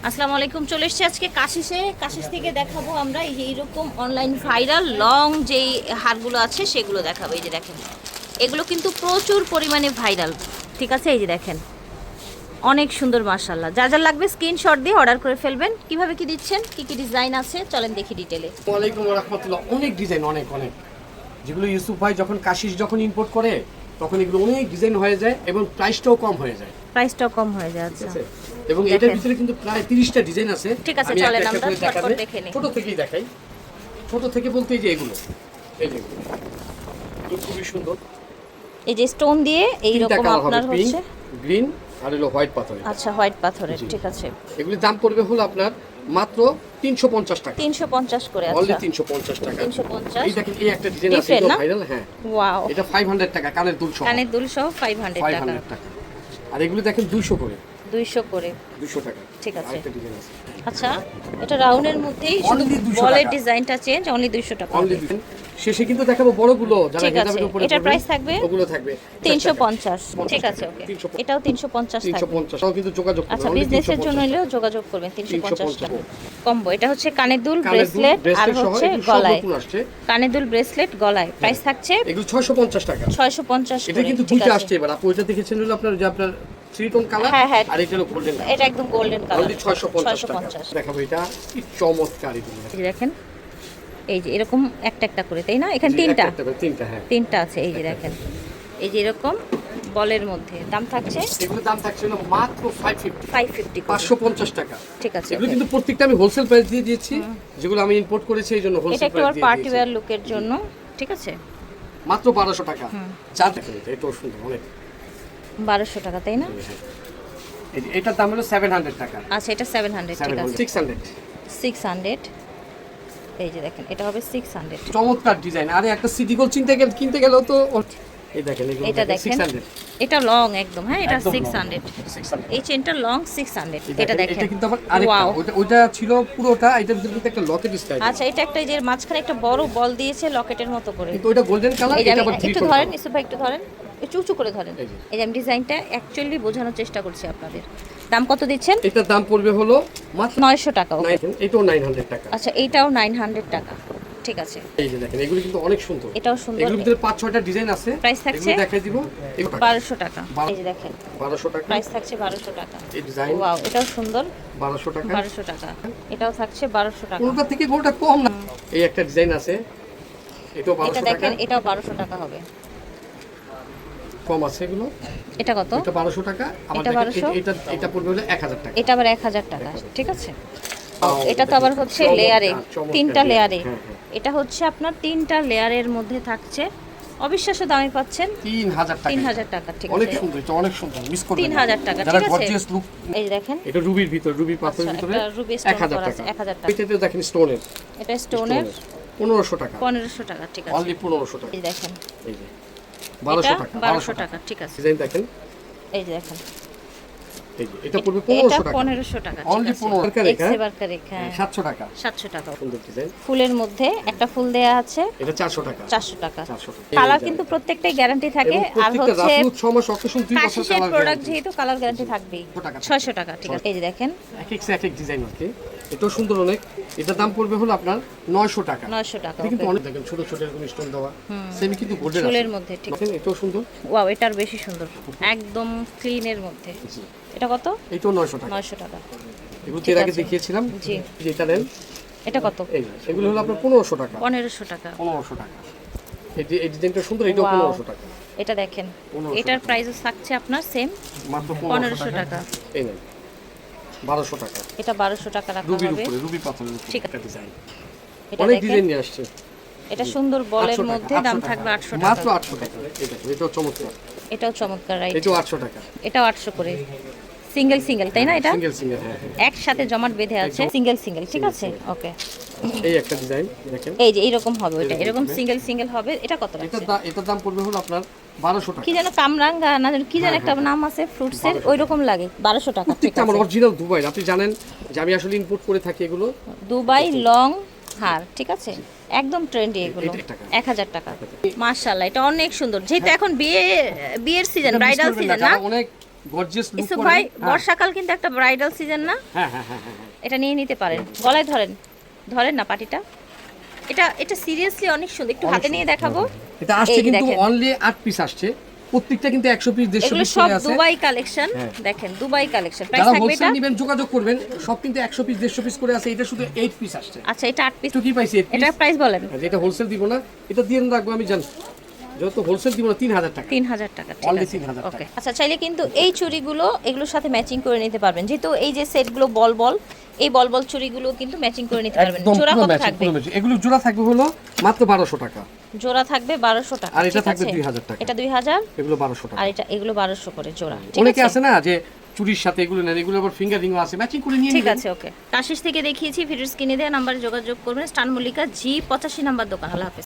আসসালামু আলাইকুম। চলে এসেছি আজকে কাশিস থেকে দেখাবো আমরা এই যে এইরকম অনলাইন ভাইরাল লং যেই হারগুলো আছে সেগুলো দেখাবো। এই যে দেখেন, এগুলো কিন্তু প্রচুর পরিমাণে ভাইরাল। ঠিক আছে, এই যে দেখেন অনেক সুন্দর, মাশাআল্লাহ। যা যা লাগবে স্ক্রিনশট দিয়ে অর্ডার করে ফেলবেন। কিভাবে কি দিচ্ছেন, কি কি ডিজাইন আছে চলেন দেখি ডিটেলে। ওয়া আলাইকুম ওয়া রাহমাতুল্লাহ। অনেক ডিজাইন, অনেক যেগুলো ইউসুফ ভাই যখন কাশিস ইম্পোর্ট করে তখন এগুলো অনেক ডিজাইন হয়ে যায় এবং প্রাইসটাও কম হয়ে যায়। আচ্ছা। এবং এটার ভিতরে কিন্তু প্রায় 30টা ডিজাইন আছে। ঠিক আছে, চলেন আমরা ফটফট দেখে নিই। ছোট থেকেই দেখাই। ছোট থেকে বলতে এই যে এগুলো, এই যে এগুলো খুবই সুন্দর। এই যে স্টোন দিয়ে এই রকম আপনার হচ্ছে গ্রিন আর হলো হোয়াইট পাথর। আচ্ছা, হোয়াইট পাথরের। ঠিক আছে, এগুলোর দাম পড়বে হলো আপনার মাত্র 350 টাকা। 350 করে। অনলি আচ্ছা, 350 টাকা। 350। এই দেখেন এই একটা ডিজাইন আছে এটা ভাইরাল। হ্যাঁ, ওয়াও, এটা 500 টাকা কানের দুল সহ। কানের দুল সহ 500 টাকা। আর এগুলো দেখেন 200 করে। 200 করে, 200 টাকা। ঠিক আছে। আরেকটা ডিজাইন আছে। আচ্ছা, এটা রাউন্ডের মধ্যেই শুধু বলের ডিজাইনটা চেঞ্জ, অনলি 200 টাকা। অনলি শেষে কিন্তু দেখাবো বড়গুলো যারা হেজাবের উপরে। এটার প্রাইস থাকবে, ওগুলো থাকবে 350। ঠিক আছে, ওকে। এটাও 350 থাকবে। 350 টাও কিন্তু যোগাযোগ করবেন। আচ্ছা, বিজনেসের জন্য হলেও যোগাযোগ করবেন। 350 টাকা কম্বো। এটা হচ্ছে কানের দুল ব্রেসলেট আর হচ্ছে গলায় কানের দুল ব্রেসলেট গলায়। প্রাইস থাকছে এগুলো 650 টাকা। 650 এটা কিন্তু দুইটা আসছে। এবার আপনি ওইটা দেখেছেন হলো আপনার যে আপনার থ্রি টোন কালার। হ্যাঁ, আর এটা হলো গোল্ডেন। এটা একদম গোল্ডেন কালার। অনলি 650 টাকা। দেখাবো এটা কি চমৎকার। এই দেখেন, এই যে এরকম একটা করে, তাই না? এখানে তিনটা আছে। এই যে দেখেন, এই যে এরকম বলের মধ্যে দাম থাকছে, এগুলো দাম থাকছে না মাত্র 550 টাকা। ঠিক আছে, এগুলো কিন্তু প্রত্যেকটা আমি হোলসেল প্রাইস দিয়ে দিয়েছি, যেগুলো আমি ইম্পোর্ট করেছি এই জন্য হোলসেল প্রাইস দিয়ে দিয়েছি। এটা একটা পার্টি ওয়্যার লুকের জন্য। ঠিক আছে, মাত্র 1200 টাকা। যা দেখেন এটা সুন্দর, অনেক 1200 টাকা, তাই না? এটার দাম হলো 700 টাকা। আচ্ছা, এটা 700। ঠিক আছে, 600। এই যে দেখেন, এটা হবে 600। চমৎকার ডিজাইন। আরে একটা সিটি গোল্ড কিনতে গেলেও তো এই দেখেন, এটা দেখেন 600। এটা লং একদম। হ্যাঁ, এটা 600। এই চেনটা লং 600। এটা দেখেন, এটা কিন্তু আবার আরেকটা ওইটা ছিল পুরোটা। এটার ভিতরে কিন্তু একটা লকেট স্টাইল। আচ্ছা, এটা একটা যে মাঝখানে একটা বড় বল দিয়েছে লকেটের মতো করে। কিন্তু ওইটা গোল্ডেন কালার। এটা আবার একটু ধরেন ইসু ভাই, একটু ধরেন, একটু উঁচু করে ধরেন। এই যে আমি ডিজাইনটা অ্যাকচুয়ালি বোঝানোর চেষ্টা করছি আপনাদের। দাম কত দিচ্ছেন? এটার দাম পড়বে হলো মাত্র 900 টাকা। এটাও 900 টাকা। আচ্ছা, এইটাও 900 টাকা। ঠিক আছে, এই যে দেখেন এগুলো কিন্তু অনেক সুন্দর। এটাও সুন্দর। এগুলোর ভিতরে 5-6টা ডিজাইন আছে। প্রাইস থাকছে, এগুলো দেখাই দিব, 1200 টাকা। এই যে দেখেন 1200 টাকা। প্রাইস থাকছে 1200 টাকা। এই ডিজাইন, ওয়াও, এটাও সুন্দর। 1200 টাকা। 1200 টাকা। এটাও থাকছে 1200 টাকা। কোনটা থেকে কোনটা কম না। এই একটা ডিজাইন আছে, এটাও 1200 টাকা। এটা দেখেন, এটাও 1200 টাকা হবে। কম আছে এগুলো। এটা কত? এটা 1200 টাকা। আবার দেখেন এটা পড়বে হলো 1000 টাকা। এটা আবার 1000 টাকা। ঠিক আছে, এটা তো আবার হচ্ছে লেয়ারে, 3টা লেয়ারে। এটা হচ্ছে আপনার 3টা লেয়ারের মধ্যে থাকছে। অবিশ্বাস্য দামে পাচ্ছেন 3000 টাকা। 3000 টাকা। ঠিক আছে, অনেক সুন্দর, এটা অনেক সুন্দর, মিস করবেন না। 3000 টাকা। যারা ঠিক আছে, গর্জিয়াস লুক। এই যে দেখেন, এটা রুবির ভিতর, রুবি পাথরের ভিতরে 1000 টাকা। 1000 টাকা। এটাতে দেখেন স্টোনের, এটা স্টোনের 1500 টাকা। 1500 টাকা। ঠিক আছে, অনলি 1500 টাকা। এই দেখেন, এই যে 1200 টাকা। 1200 টাকা। ঠিক আছে, ডিজাইন দেখেন, এই যে দেখেন, এই যে এটা পড়বে এটা 1500 টাকা। 1500 টাকা। অনলি 1500 টাকা। এক্সেবার করে, হ্যাঁ, 700 টাকা। 700 টাকা। সুন্দর ডিজাইন। ফুলের মধ্যে একটা ফুল দেয়া আছে, এটা 400 টাকা। 400 টাকা। 400 টাকা। কালার কিন্তু প্রত্যেকটাই গ্যারান্টি থাকে। আর হচ্ছে রাফুত 6 মাস অকেশন 3 বছর কাশিসের কালার প্রোডাক্ট যেহেতু কালার গ্যারান্টি থাকবেই। 600 টাকা। ঠিক আছে, এই যে দেখেন, এক এক ডিজাইন আছে। এটাও সুন্দর অনেক। এটার দাম পড়বে হলো আপনার 900 টাকা। 900 টাকা। কিন্তু অনেক দেখেন ছোট ছোট এরকম স্টোন দেওয়া। সেমি কিন্তু গোল্ডেন আছে ফুলের মধ্যে। ঠিক আছে, এটাও সুন্দর। ওয়াও, এটার বেশি সুন্দর, একদম ক্লিনের মধ্যে। এটা কত? এটাও 900 টাকা। 900 টাকা। এগুলো এর আগে দেখিয়েছিলাম। জি, যেটা নেন। এটা কত? এগুলো হলো আপনার 1500 টাকা। 1500 টাকা। 1500 টাকা। এই ডিজাইনটা সুন্দর, এটাও 1500 টাকা। এটা দেখেন, এটার প্রাইস থাকছে আপনার সেম মাত্র 1500 টাকা। এই নেন 1200 টাকা। এটা 1200 টাকা রাখা হবে। রুবির উপরে, রুবি পাথরের উপরে ঠিক একটা ডিজাইন। এটা অনেক দেখেন, ডিজাইন নিয়ে আসছে। এটা সুন্দর বলের মধ্যে, দাম থাকবে 800 টাকা। মাত্র 800 টাকা। এটাও চমৎকার। এটাও চমৎকার, রাইট। এটাও 800 টাকা। এটাও 800 করে। সিঙ্গেল, তাই না? এটা সিঙ্গেল, হ্যাঁ। একসাথে জমাট বেঁধে আছে, সিঙ্গেল। ঠিক আছে, ওকে। এই একটা ডিজাইন দেখেন, এই যে এরকম হবে, ওইটা এরকম সিঙ্গেল হবে। এটা কত আছে? এটার দাম পড়বে হলো আপনার 1200 টাকা। কি যেন কামরাঙ্গা না জানি কি যেন একটা নাম আছে ফ্রুটসের, ওই রকম লাগে। 1200 টাকা। ঠিক আছে, আমার অরিজিনাল দুবাই। আপনি জানেন যে আমি আসলে ইম্পোর্ট করে থাকি এগুলো। দুবাই লং হার। ঠিক আছে, একদম ট্রেন্ডি এগুলো। 1000 টাকা। মাশাআল্লাহ, এটা অনেক সুন্দর। যেহেতু এখন বিয়ের সিজন, ব্রাইডাল সিজন না, অনেক গর্জিয়াস লুক ইসু করে। ভাই হ্যাঁ, বর্ষাকাল কিন্তু একটা ব্রাইডাল সিজন না, হ্যাঁ হ্যাঁ হ্যাঁ হ্যাঁ, হ্যাঁ। এটা নিয়ে নিতে পারেন। গলায় ধরেন, ধরেন না পাটিটা, এটা সিরিয়াসলি অনেক সুন্দর, একটু হাতে নিয়ে দেখাবো। এটা আসছে এই কিন্তু দেখেন। অনলি 8 পিস আসছে, প্রত্যেকটা কিন্তু 100 পিস 150 এগুলো পিস সব করে আছে। দুবাই কালেকশন, হ্যাঁ। দেখেন দুবাই কালেকশন। প্রাইস যারা থাকবে হোলসেল এটা, নেবেন যোগাযোগ করবেন, সব কিন্তু 100 পিস 150 পিস করে আছে, এটা শুধু 8 পিস আসছে। আচ্ছা এটা 8 পিস, একটু কি পাইছি 8 পিস, এটার প্রাইস বলেন। এটা হোলসেল দিব না, এটা দিয়ে রাখবো আমি জানি, যত হোলসেল দিব না 3000 টাকা। 3000 টাকা, ঠিক Only আছে 3000 টাকা। ওকে। আচ্ছা চাইলে কিন্তু এই চুড়িগুলো এগুলোর সাথে ম্যাচিং করে নিতে পারবেন, যেহেতু এই যে সেটগুলো বল বল, এই বল বল চুড়িগুলো কিন্তু ম্যাচিং করে নিতে পারবেন। একদম জোড়া পুরো কত ম্যাচিং, থাকবে? পুরো ম্যাচিং। এগুলো জোড়া থাকবে হলো মাত্র 1200 টাকা, জোড়া থাকবে 1200 টাকা, আর এটা ঠিক থাকবে আছে? 2000 টাকা। এটা 2000, এগুলো 1200 টাকা। আর এগুলো 1200 করে জোড়া, ঠিক অনেকে আছে? আছে না যে চুরির সাথে এগুলো নেন, এগুলো আবার ফিঙ্গার রিংও আছে, ম্যাচিং করে নিয়ে ঠিক নেবেন। আছে ওকে। কাশিস থেকে দেখিয়েছি, ভিডিওর স্ক্রিনে দেওয়া নাম্বারে যোগাযোগ করবেন। স্টান মল্লিকা G85 নাম্বার দোকান। আল্লাহ হাফেজ।